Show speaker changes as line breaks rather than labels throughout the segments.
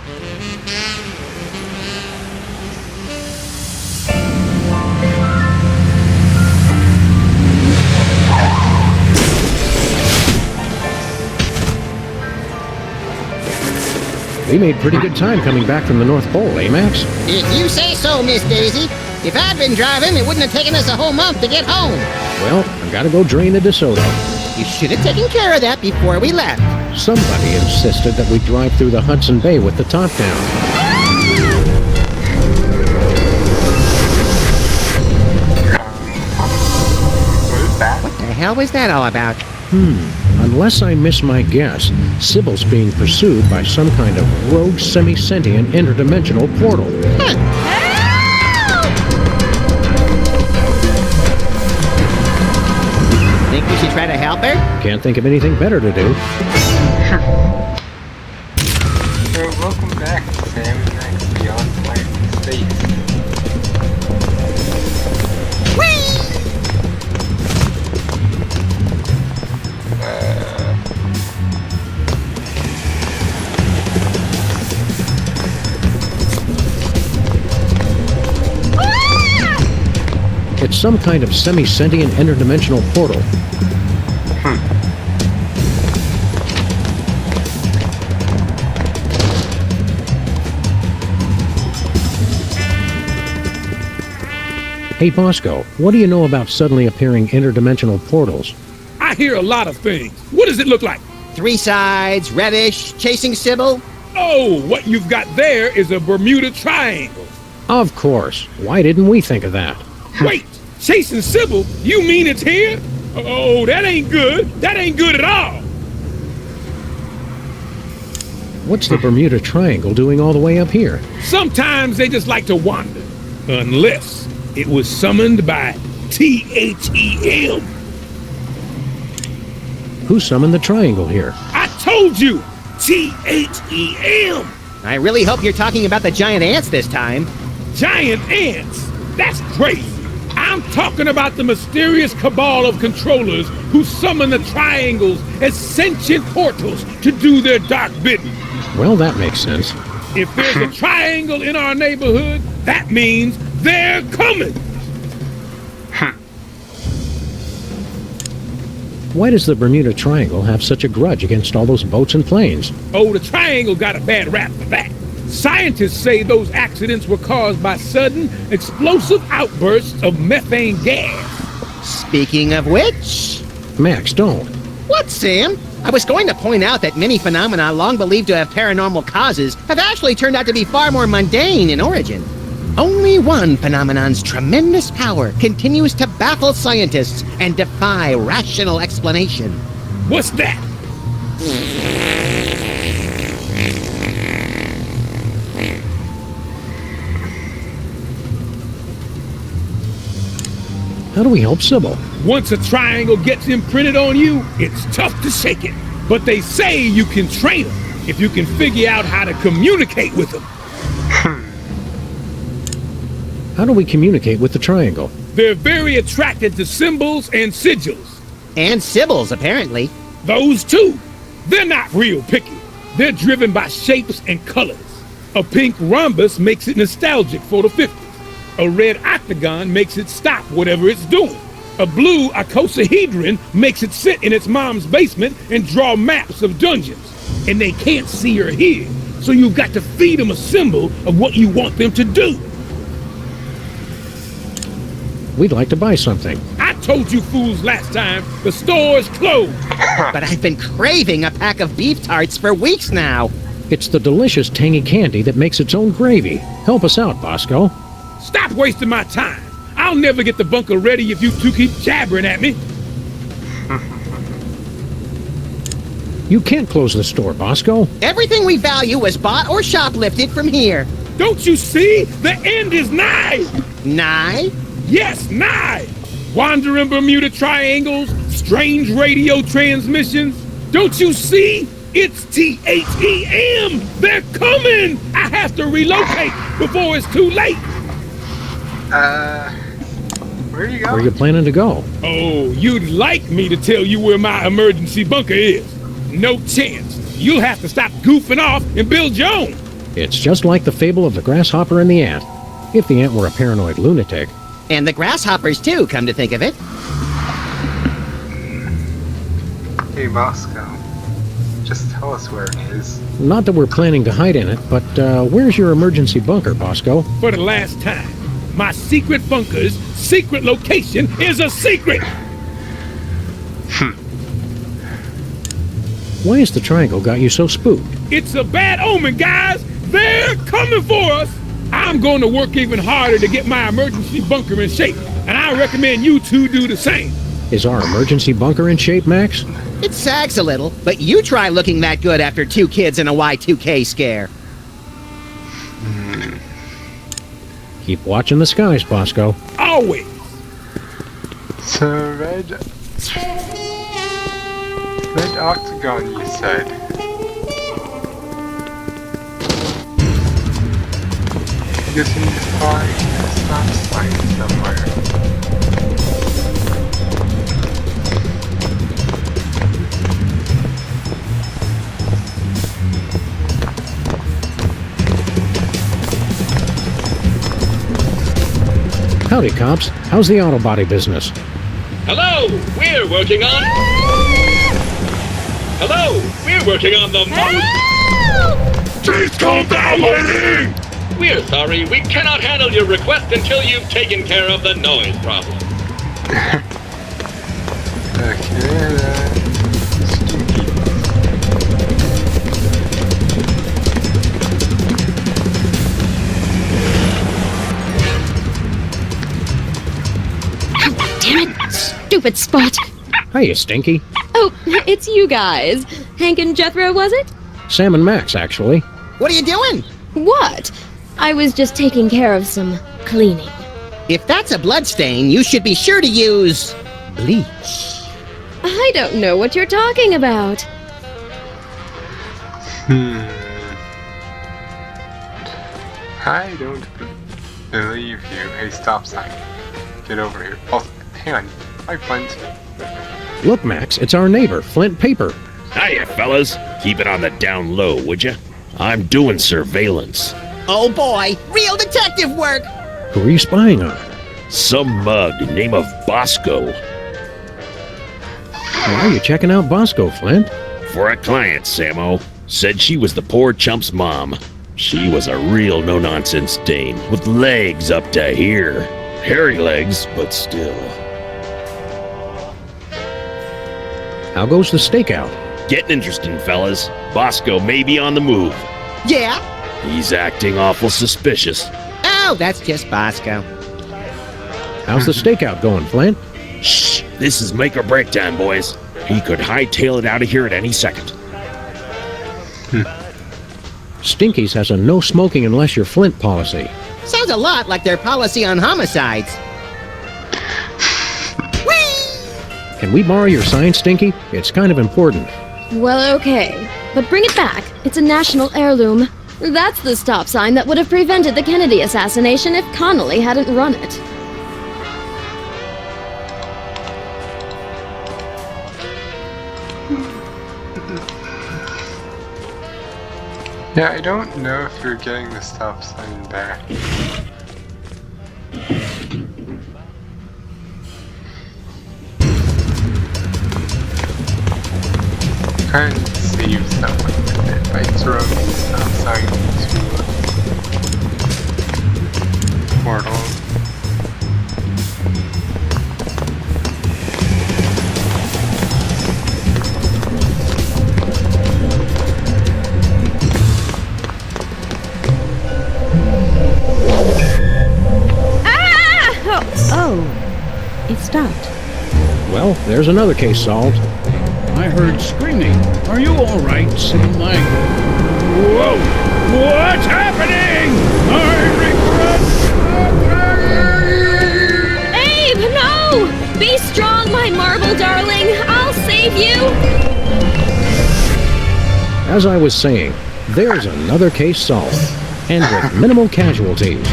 We made pretty good time coming back from the North Pole, eh, Max?
If you say so, Miss Daisy. If I'd been driving, it wouldn't have taken us a whole month to get home.
Well, I've got to go drain the DeSoto.
You should have taken care of that before we left.
Somebody insisted that we drive through the Hudson Bay with the top down.
What the hell was that all about?
Unless I miss my guess, Sybil's being pursued by some kind of rogue semi-sentient interdimensional portal.
Think we should try to help her?
Can't think of anything better to do.
So, welcome back, Sam, next Beyond Planet Space.
It's some kind of semi-sentient interdimensional portal. Hey, Bosco, what do you know about suddenly appearing interdimensional portals?
I hear a lot of things. What does it look like?
3 sides, reddish, chasing Sybil.
Oh, what you've got there is a Bermuda Triangle.
Of course. Why didn't we think of that?
Wait, chasing Sybil? You mean it's here? Oh, that ain't good. That ain't good at all.
What's the Bermuda Triangle doing all the way up here?
Sometimes they just like to wander. Unless it was summoned by THEM.
Who summoned the triangle here?
I told you! THEM!
I really hope you're talking about the giant ants this time.
Giant ants? That's crazy. I'm talking about the mysterious cabal of controllers who summon the triangles as sentient portals to do their dark bidding.
Well, that makes sense.
If there's a triangle in our neighborhood, that means they're coming.
Why does the Bermuda Triangle have such a grudge against all those boats and planes?
Oh, the triangle got a bad rap for that. Scientists say those accidents were caused by sudden, explosive outbursts of methane gas.
Speaking of which...
Max, don't.
What, Sam? I was going to point out that many phenomena long believed to have paranormal causes have actually turned out to be far more mundane in origin. Only one phenomenon's tremendous power continues to baffle scientists and defy rational explanation.
What's that?
How do we help Sybil?
Once a triangle gets imprinted on you, it's tough to shake it. But they say you can train them if you can figure out how to communicate with them.
How do we communicate with the triangle?
They're very attracted to symbols and sigils.
And Sybil's, apparently.
Those two. They're not real picky. They're driven by shapes and colors. A pink rhombus makes it nostalgic for the 50s. A red octagon makes it stop whatever it's doing. A blue icosahedron makes it sit in its mom's basement and draw maps of dungeons. And they can't see or hear, so you've got to feed them a symbol of what you want them to do.
We'd like to buy something.
I told you fools last time, the store's closed.
But I've been craving a pack of beef tarts for weeks now.
It's the delicious tangy candy that makes its own gravy. Help us out, Bosco.
Stop wasting my time. I'll never get the bunker ready if you two keep jabbering at me.
You can't close the store, Bosco.
Everything we value was bought or shoplifted from here.
Don't you see? The end is nigh.
Nigh?
Yes, nigh. Wandering Bermuda Triangles, strange radio transmissions. Don't you see? It's THEM. They're coming. I have to relocate before it's too late.
Where are you going?
Where are you planning to go?
Oh, you'd like me to tell you where my emergency bunker is. No chance. You'll have to stop goofing off and build your own.
It's just like the fable of the grasshopper and the ant. If the ant were a paranoid lunatic.
And the grasshoppers, too, come to think of it.
Hey, Bosco. Just tell us where it is.
Not that we're planning to hide in it, but where's your emergency bunker, Bosco?
For the last time, my secret bunker's secret location is a secret!
Why has the triangle got you so spooked?
It's a bad omen, guys! They're coming for us! I'm going to work even harder to get my emergency bunker in shape, and I recommend you two do the same.
Is our emergency bunker in shape, Max?
It sags a little, but you try looking that good after 2 kids and a Y2K scare.
Keep watching the skies, Bosco.
Always!
So, red octagon, you said. Guess we need to find a stop sign somewhere.
Howdy, cops. How's the auto body business?
Hello, we're working on... Hello, we're working on the most...
Please calm down, lady!
We're sorry, we cannot handle your request until you've taken care of the noise problem.
Okay,
Damn it, stupid Spot.
Hiya, Stinky.
Oh, it's you guys. Hank and Jethro, was it?
Sam and Max, actually.
What are you doing?
What? I was just taking care of some cleaning.
If that's a bloodstain, you should be sure to use... bleach.
I don't know what you're talking about.
I don't believe you. Hey, stop sign. Get over here. Oh, hang on. Hi, Flint.
Look, Max, it's our neighbor, Flint Paper.
Hiya, fellas. Keep it on the down low, would ya? I'm doing surveillance.
Oh boy, real detective work!
Who are you spying on?
Some mug name of Bosco.
Why are you checking out Bosco, Flint?
For a client, Samo. Said she was the poor chump's mom. She was a real no-nonsense dame with legs up to here. Hairy legs, but still.
How goes the stakeout?
Getting interesting, fellas. Bosco may be on the move.
Yeah?
He's acting awful suspicious.
Oh, that's just Bosco.
How's the stakeout going, Flint?
Shh! This is make or break time, boys. He could hightail it out of here at any second.
Stinky's has a no smoking unless you're Flint policy.
Sounds a lot like their policy on homicides.
Can we borrow your sign, Stinky? It's kind of important.
Well, okay. But bring it back. It's a national heirloom. That's the stop sign that would have prevented the Kennedy assassination if Connolly hadn't run it.
Yeah, I don't know if you're getting the stop sign back. Trying to save someone with it by throwing the stop sign into a portal.
Oh, it stopped.
Well, there's another case solved.
I heard screaming. Are you all right? Seemed like...
Whoa! What's happening?
Abe, no! Be strong, my marble darling. I'll save you.
As I was saying, there's another case solved. and with minimal casualties.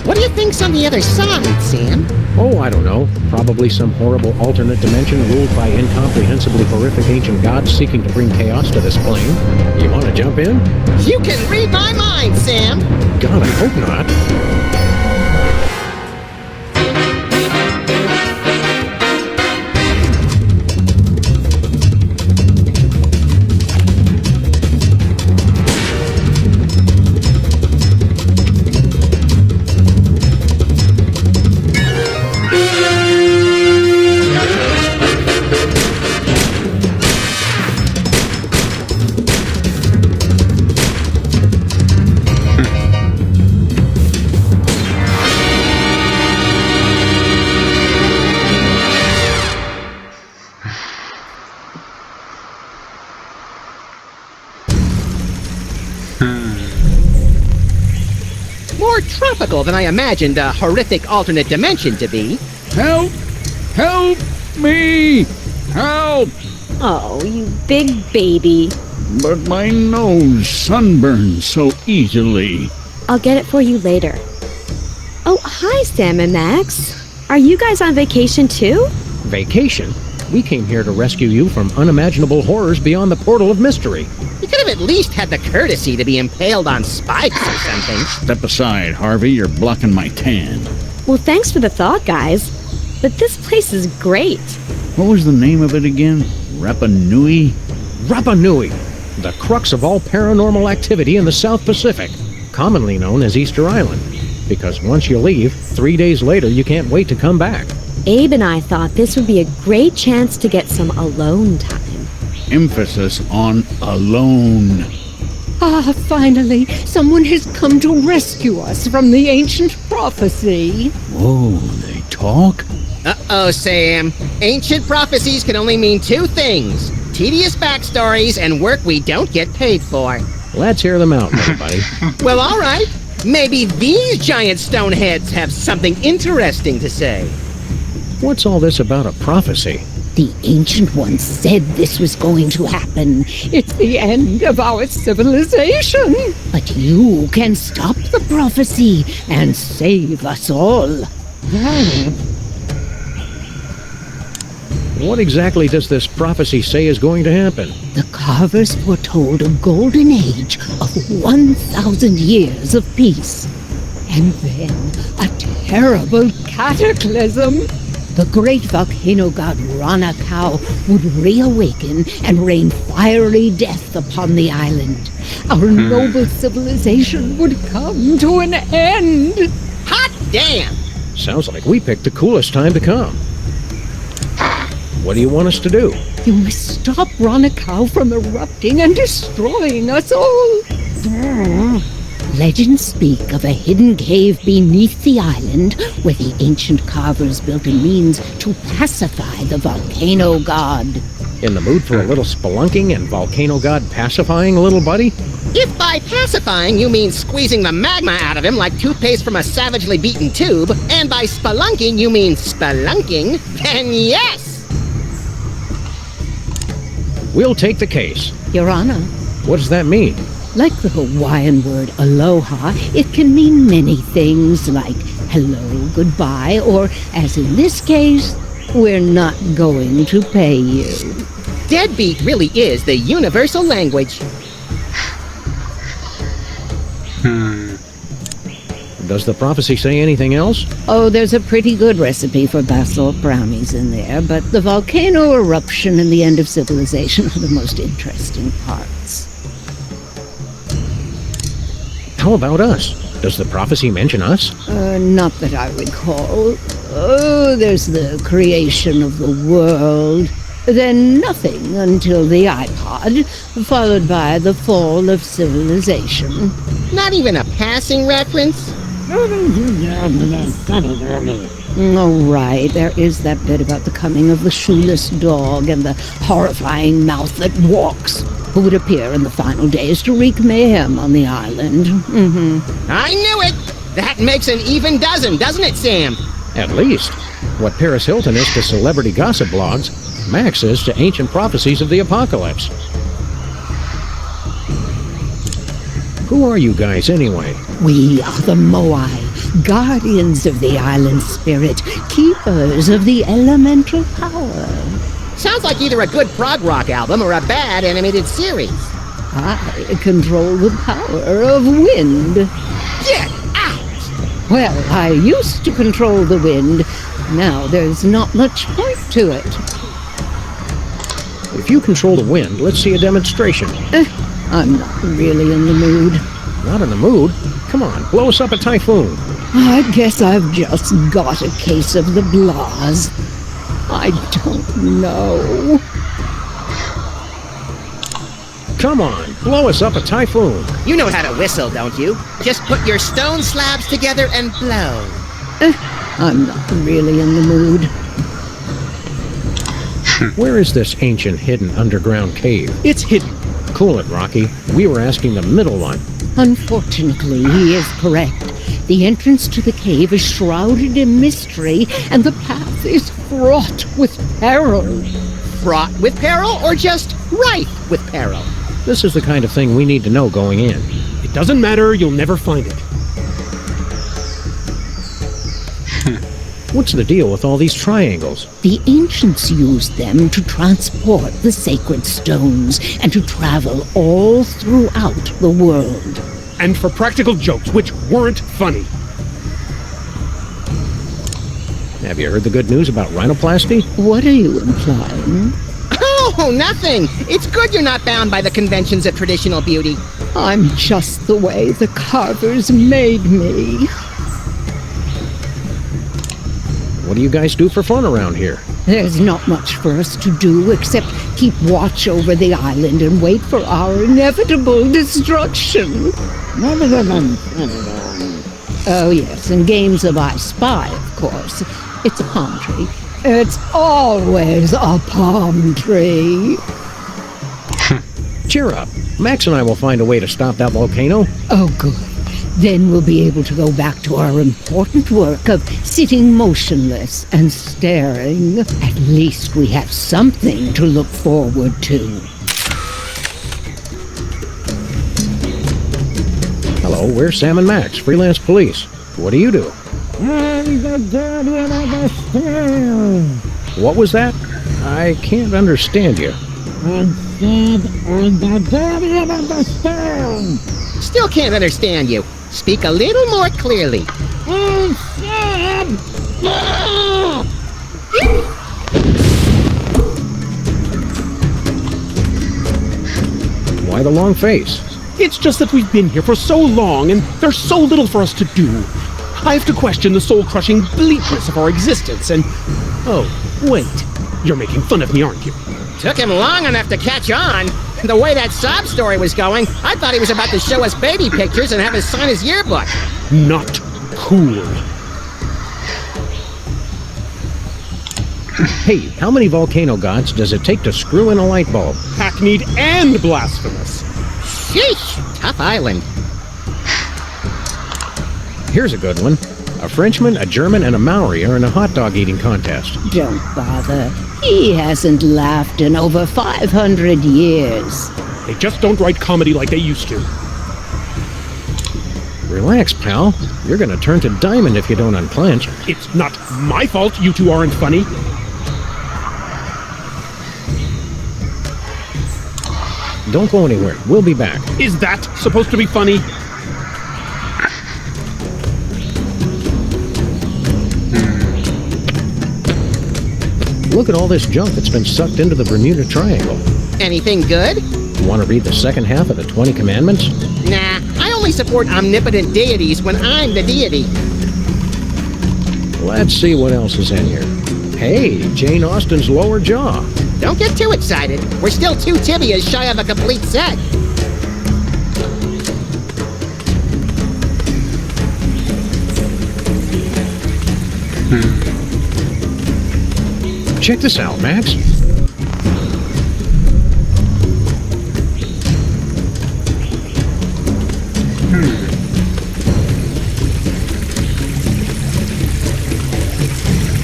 What do you think's on the other side, Sam?
Oh, I don't know. Probably some horrible alternate dimension ruled by incomprehensibly horrific ancient gods seeking to bring chaos to this plane. You want to jump in?
You can read my mind, Sam!
God, I hope not.
More tropical than I imagined a horrific alternate dimension to be.
Help! Help me! Help!
Oh, you big baby.
But my nose sunburns so easily.
I'll get it for you later. Oh, hi, Sam and Max. Are you guys on vacation too?
Vacation? We came here to rescue you from unimaginable horrors beyond the portal of mystery.
You could have at least had the courtesy to be impaled on spikes or something.
Step aside, Harvey. You're blocking my tan.
Well, thanks for the thought, guys. But this place is great.
What was the name of it again? Rapa Nui?
Rapa Nui, the crux of all paranormal activity in the South Pacific, commonly known as Easter Island. Because once you leave, 3 days later you can't wait to come back.
Abe and I thought this would be a great chance to get some alone time.
Emphasis on alone.
Ah, finally, someone has come to rescue us from the ancient prophecy.
Whoa, they talk?
Uh-oh, Sam. Ancient prophecies can only mean two things. Tedious backstories and work we don't get paid for.
Let's hear them out, everybody.
Well, all right. Maybe these giant stone heads have something interesting to say.
What's all this about a prophecy?
The Ancient Ones said this was going to happen. It's the end of our civilization. But you can stop the prophecy and save us all.
What exactly does this prophecy say is going to happen?
The carvers foretold a golden age of 1,000 years of peace. And then a terrible cataclysm. The great volcano god Ranakau would reawaken and rain fiery death upon the island. Our noble civilization would come to an end.
Hot damn!
Sounds like we picked the coolest time to come. What do you want us to do?
You must stop Ranakau from erupting and destroying us all. Legends speak of a hidden cave beneath the island where the ancient carvers built a means to pacify the volcano god.
In the mood for a little spelunking and volcano god pacifying, little buddy?
If by pacifying you mean squeezing the magma out of him like toothpaste from a savagely beaten tube, and by spelunking you mean spelunking, then yes!
We'll take the case.
Your Honor,
What does that mean?
like the Hawaiian word aloha, it can mean many things like hello, goodbye, or, as in this case, we're not going to pay you.
Deadbeat really is the universal language.
Does the prophecy say anything else?
Oh, there's a pretty good recipe for basalt brownies in there, but the volcano eruption and the end of civilization are the most interesting parts.
How about us? Does the prophecy mention us?
Not that I recall. Oh, there's the creation of the world, then nothing until the iPod, followed by the fall of civilization.
Not even a passing reference?
Oh, right, there is that bit about the coming of the shoeless dog and the horrifying mouth that walks, who would appear in the final days to wreak mayhem on the island.
I knew it! That makes an even dozen, doesn't it, Sam?
At least. What Paris Hilton is to celebrity gossip blogs, Max is to ancient prophecies of the apocalypse. Who are you guys, anyway?
We are the Moai, guardians of the island spirit, keepers of the elemental power.
Sounds like either a good prog rock album or a bad animated series.
I control the power of wind.
Get out!
Well, I used to control the wind. Now there's not much point to it.
If you control the wind, let's see a demonstration.
I'm not really in the mood.
Not in the mood? Come on, blow us up a typhoon.
I guess I've just got a case of the blahs. I don't know.
Come on, blow us up a typhoon.
You know how to whistle, don't you? Just put your stone slabs together and blow.
I'm not really in the mood.
Where is this ancient hidden underground cave?
It's hidden.
Cool it, Rocky. We were asking the middle one.
Unfortunately, he is correct. The entrance to the cave is shrouded in mystery, and the path is fraught with peril.
Fraught with peril or just rife with peril?
This is the kind of thing we need to know going in.
It doesn't matter, you'll never find it.
What's the deal with all these triangles?
The ancients used them to transport the sacred stones and to travel all throughout the world.
And for practical jokes, which weren't funny.
Have you heard the good news about rhinoplasty?
What are you implying?
Oh, nothing! It's good you're not bound by the conventions of traditional beauty.
I'm just the way the carvers made me.
What do you guys do for fun around here?
There's not much for us to do except keep watch over the island and wait for our inevitable destruction. Oh yes, and games of I Spy, of course. It's a palm tree. It's always a palm tree.
Cheer up. Max and I will find a way to stop that volcano.
Oh, good. Then we'll be able to go back to our important work of sitting motionless and staring. At least we have something to look forward to.
Hello, we're Sam and Max, freelance police. What do you do? What was that? I can't understand you.
Still can't understand you. Speak a little more clearly.
Why the long face?
It's just that we've been here for so long, and there's so little for us to do. I have to question the soul-crushing bleakness of our existence, and... Oh, wait. You're making fun of me, aren't you?
Took him long enough to catch on. The way that sob story was going, I thought he was about to show us baby pictures and have us sign his yearbook.
Not cool.
Hey, how many volcano gods does it take to screw in a light bulb?
Hackneyed and blasphemous.
Sheesh, tough island.
Here's a good one. A Frenchman, a German, and a Maori are in a hot dog eating contest.
Don't bother. He hasn't laughed in over 500 years.
They just don't write comedy like they used to.
Relax, pal. You're gonna turn to diamond if you don't unclench.
It's not my fault you two aren't funny.
Don't go anywhere. We'll be back.
Is that supposed to be funny?
Look at all this junk that's been sucked into the Bermuda Triangle.
Anything good?
Want to read the second half of the 20 Commandments?
Nah, I only support omnipotent deities when I'm the deity.
Let's see what else is in here. Hey, Jane Austen's lower jaw.
Don't get too excited. We're still 2 tibias shy of a complete set.
Check this out, Max.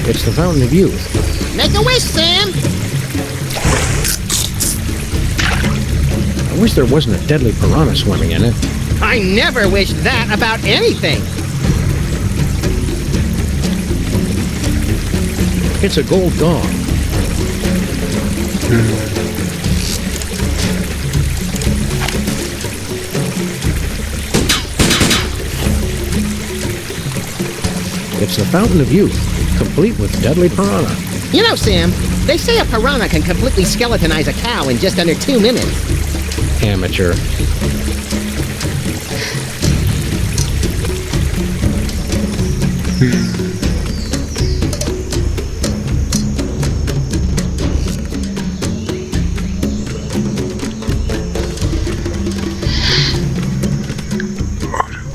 It's the Fountain of Youth.
Make a wish, Sam!
I wish there wasn't a deadly piranha swimming in it.
I never wished that about anything.
It's a gold gong. It's the Fountain of Youth, complete with deadly piranha.
You know, Sam, they say a piranha can completely skeletonize a cow in just under 2 minutes.
Amateur.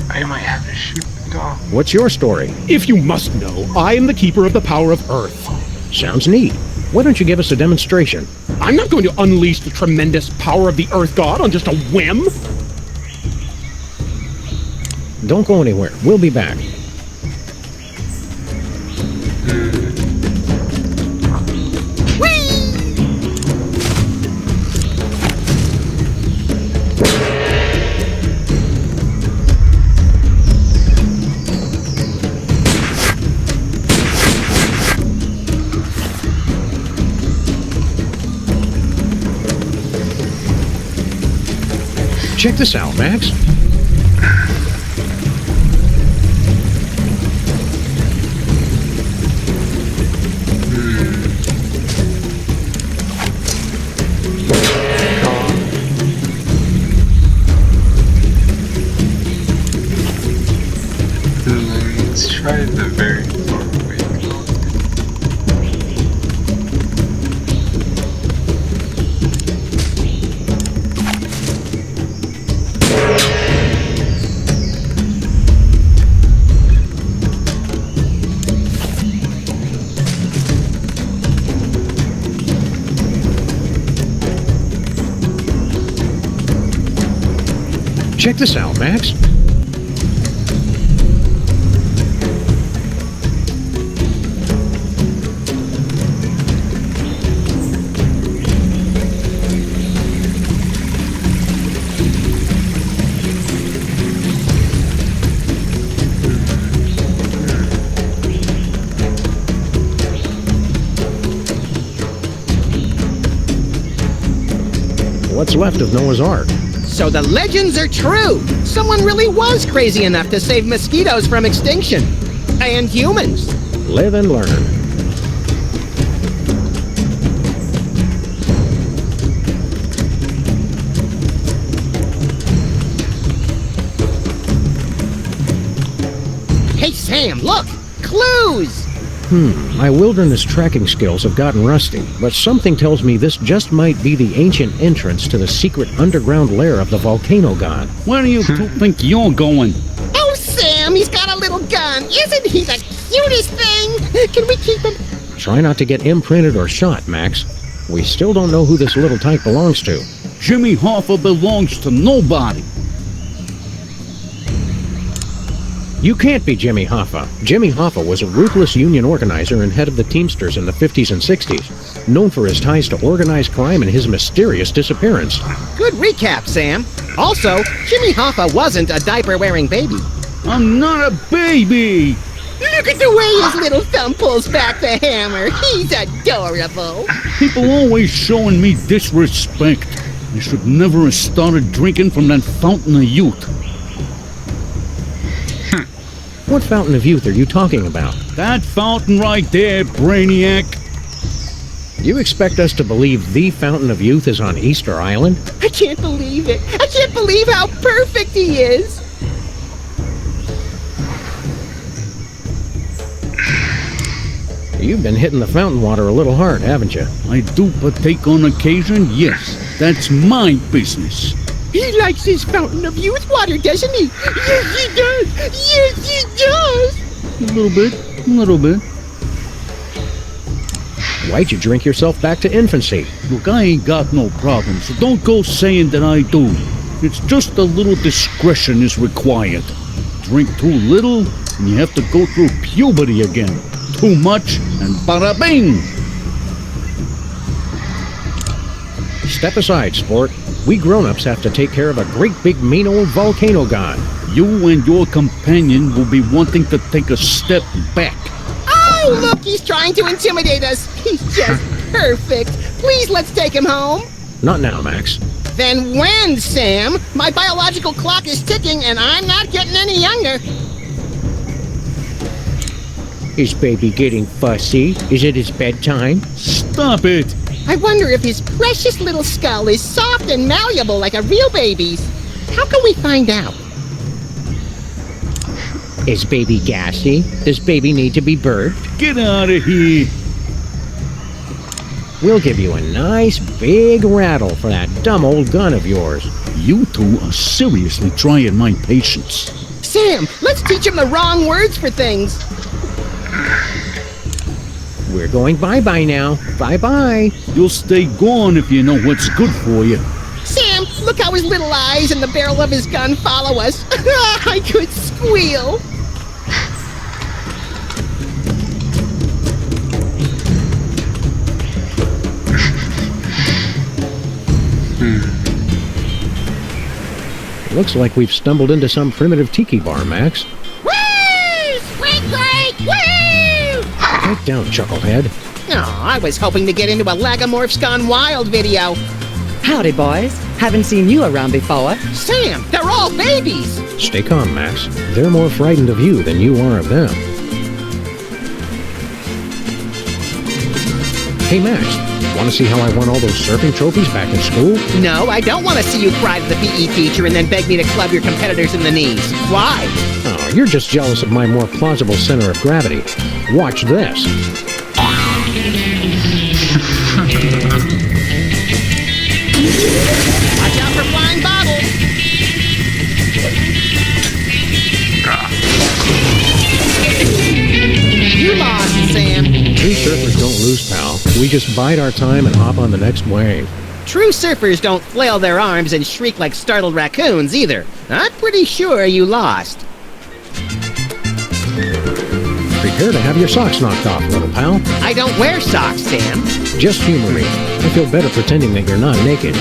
I might have to shoot the dog.
What's your story?
If you must know, I am the keeper of the power of Earth.
Sounds neat. Why don't you give us a demonstration?
I'm not going to unleash the tremendous power of the Earth God on just a whim.
Don't go anywhere. We'll be back. Check this out, Max.
Let's try the very far away.
Check this out, Max. What's left of Noah's Ark?
So the legends are true. Someone really was crazy enough to save mosquitoes from extinction. And humans.
Live and learn.
Hey, Sam, look! Clues!
My wilderness tracking skills have gotten rusty, but something tells me this just might be the ancient entrance to the secret underground lair of the volcano god.
Where do you two think you're going?
Oh, Sam, he's got a little gun. Isn't he the cutest thing? Can we keep him?
Try not to get imprinted or shot, Max. We still don't know who this little tyke belongs to.
Jimmy Hoffa belongs to nobody.
You can't be Jimmy Hoffa. Jimmy Hoffa was a ruthless union organizer and head of the Teamsters in the 50s and 60s, known for his ties to organized crime and his mysterious disappearance.
Good recap, Sam. Also, Jimmy Hoffa wasn't a diaper-wearing baby.
I'm not a baby!
Look at the way his little thumb pulls back the hammer. He's adorable.
People always showing me disrespect. I should never have started drinking from that fountain of youth.
What fountain of youth are you talking about?
That fountain right there, Brainiac.
You expect us to believe the fountain of youth is on Easter Island?
I can't believe it. I can't believe how perfect he is.
You've been hitting the fountain water a little hard, haven't you?
I do partake on occasion, yes. That's my business.
He likes his fountain of youth water, doesn't he? Yes, he does. Yes, he does.
A little bit.
Why'd you drink yourself back to infancy?
Look, I ain't got no problem, so don't go saying that I do. It's just a little discretion is required. Drink too little, and you have to go through puberty again. Too much, and bada bing!
Step aside, sport. We grown-ups have to take care of a great big mean old volcano god.
You and your companion will be wanting to take a step back.
Oh, look, he's trying to intimidate us. He's just perfect. Please, let's take him home.
Not now, Max.
Then when, Sam? My biological clock is ticking and I'm not getting any younger.
Is baby getting fussy? Is it his bedtime?
Stop it!
I wonder if his precious little skull is soft and malleable like a real baby's. How can we find out?
Is baby gassy? Does baby need to be birthed?
Get out of here!
We'll give you a nice big rattle for that dumb old gun of yours.
You two are seriously trying my patience.
Sam, let's teach him the wrong words for things.
We're going bye-bye now. Bye-bye.
You'll stay gone if you know what's good for you.
Sam, look how his little eyes and the barrel of his gun follow us. I could squeal.
Looks like we've stumbled into some primitive tiki bar, Max.
Woo! Squeak, squeak! Woo!
Get down, Chucklehead.
Oh, I was hoping to get into a Lagomorphs Gone Wild video.
Howdy, boys. Haven't seen you around before.
Sam, they're all babies.
Stay calm, Max. They're more frightened of you than you are of them. Hey, Max, want to see how I won all those surfing trophies back in school?
No, I don't want to see you cry to the PE teacher and then beg me to club your competitors in the knees. Why?
Oh, you're just jealous of my more plausible center of gravity. Watch this.
Watch out for flying bottles. You lost, Sam.
True surfers don't lose, pal. We just bide our time and hop on the next wave.
True surfers don't flail their arms and shriek like startled raccoons either. I'm pretty sure you lost.
Prepare to have your socks knocked off, little pal.
I don't wear socks, Sam.
Just humor me. I feel better pretending that you're not naked.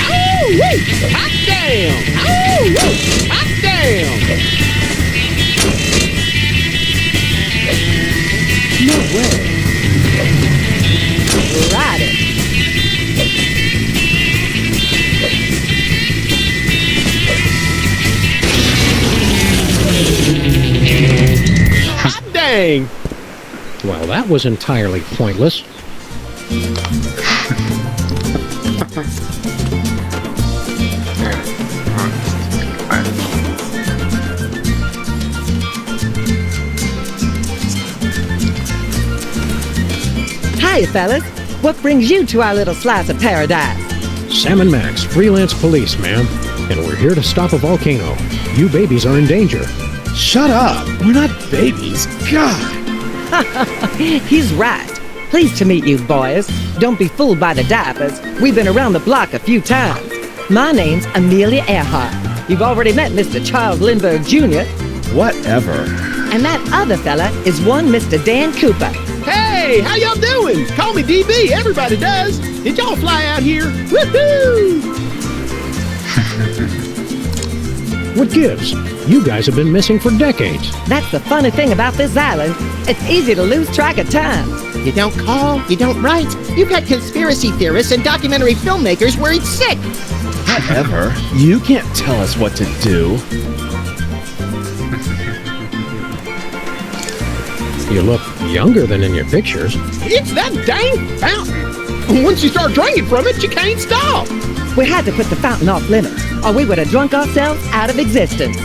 Oh, wait! Hot damn! Oh, wait! Hot damn!
No way. Ride it.
Hot dang!
Well, that was entirely pointless.
Hiya, fellas. What brings you to our little slice of paradise?
Sam and Max, freelance police, ma'am. And we're here to stop a volcano. You babies are in danger.
Shut up. We're not babies. God.
He's right. Pleased to meet you, boys. Don't be fooled by the diapers. We've been around the block a few times. My name's Amelia Earhart. You've already met Mr. Charles Lindbergh Jr.
Whatever.
And that other fella is one Mr. Dan Cooper.
Hey, how y'all doing? Call me DB. Everybody does. Did y'all fly out here? Woohoo!
What gives? You guys have been missing for decades.
That's the funny thing about this island. It's easy to lose track of time.
You don't call, you don't write. You've got conspiracy theorists and documentary filmmakers worried sick.
Whatever. You can't tell us what to do.
You look younger than in your pictures.
It's that dang fountain. Once you start drinking from it, you can't stop.
We had to put the fountain off limits, or we would have drunk ourselves out of existence.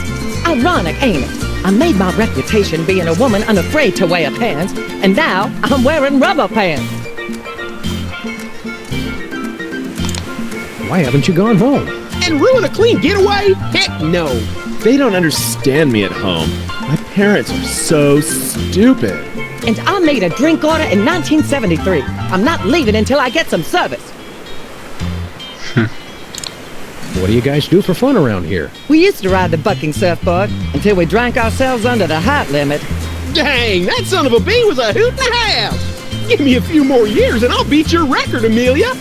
Ironic, ain't it? I made my reputation being a woman unafraid to wear pants, and now I'm wearing rubber pants.
Why haven't you gone home?
And ruin a clean getaway? Heck no. They don't understand me at home. My parents are so stupid.
And I made a drink order in 1973. I'm not leaving until I get some service.
What do you guys do for fun around here?
We used to ride the bucking surfboard until we drank ourselves under the height limit.
Dang, that son of a bee was a hoot and a half. Give me a few more years and I'll beat your record, Amelia.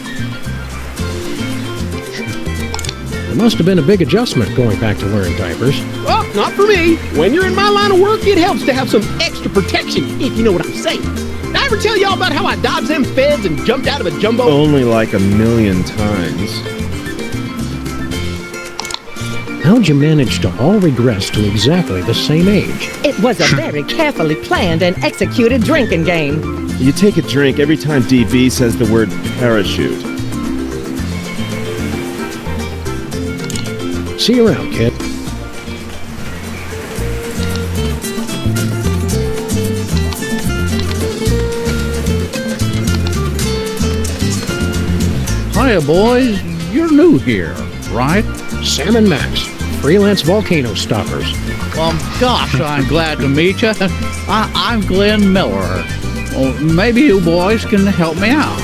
There must have been a big adjustment going back to wearing diapers.
Well, not for me. When you're in my line of work, it helps to have some extra protection, if you know what I'm saying. Did I ever tell y'all about how I dodged them feds and jumped out of a jumbo?
Only like 1,000,000 times.
How'd you manage to all regress to exactly the same age?
It was a very carefully planned and executed drinking game.
You take a drink every time DB says the word parachute.
See you around, kid.
Hiya, boys. You're new here, right?
Sam and Max, freelance volcano stoppers.
Well, gosh, I'm glad to meet you. I'm Glenn Miller. Well, maybe you boys can help me out.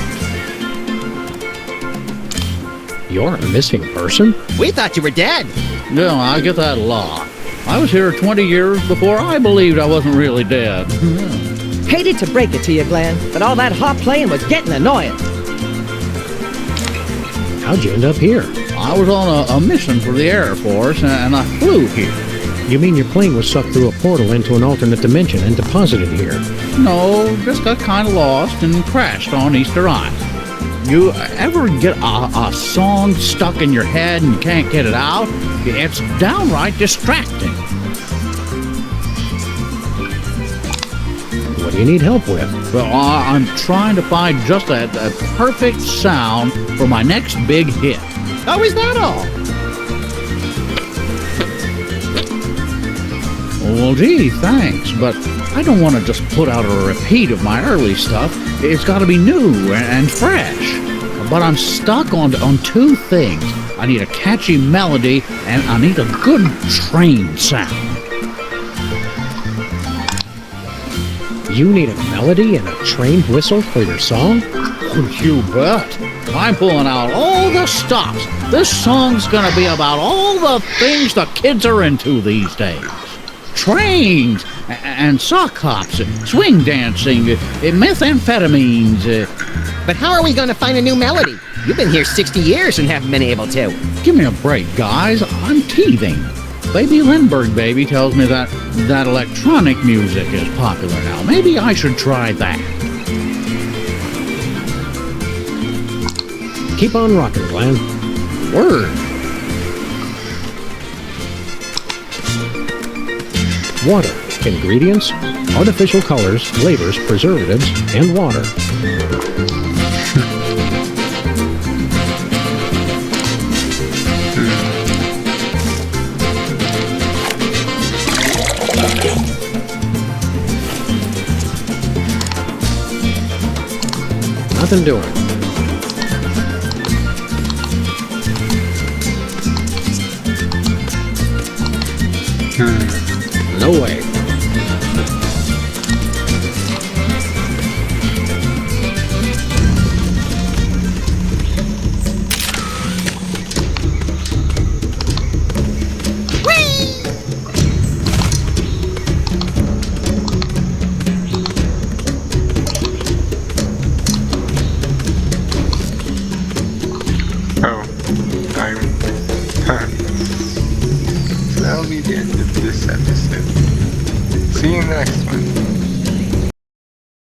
You're a missing person?
We thought you were dead.
No, I get that a lot. I was here 20 years before I believed I wasn't really dead.
Hated to break it to you, Glenn, but all that hot playing was getting annoying.
How'd you end up here?
I was on a mission for the Air Force, and I flew here.
You mean your plane was sucked through a portal into an alternate dimension and deposited here?
No, just got kind of lost and crashed on Easter Island. You ever get a song stuck in your head and you can't get it out? It's downright distracting.
What do you need help with?
Well, I'm trying to find just that perfect sound for my next big hit.
Oh, is that all?
Well, gee, thanks, but I don't want to just put out a repeat of my early stuff. It's got to be new and fresh. But I'm stuck on two things. I need a catchy melody, and I need a good train sound.
You need a melody and a train whistle for your song?
You bet. I'm pulling out all the stops. This song's gonna be about all the things the kids are into these days. Trains, and sock hops, swing dancing, methamphetamines.
But how are we going to find a new melody? You've been here 60 years and haven't been able to.
Give me a break, guys. I'm teething. Baby Lindbergh Baby tells me that electronic music is popular now. Maybe I should try that.
Keep on rocking, Glenn.
Word.
Water. Ingredients: artificial colors, flavors, preservatives, and water. Nothing doing. No way.
That'll be the end of this episode. See you next one.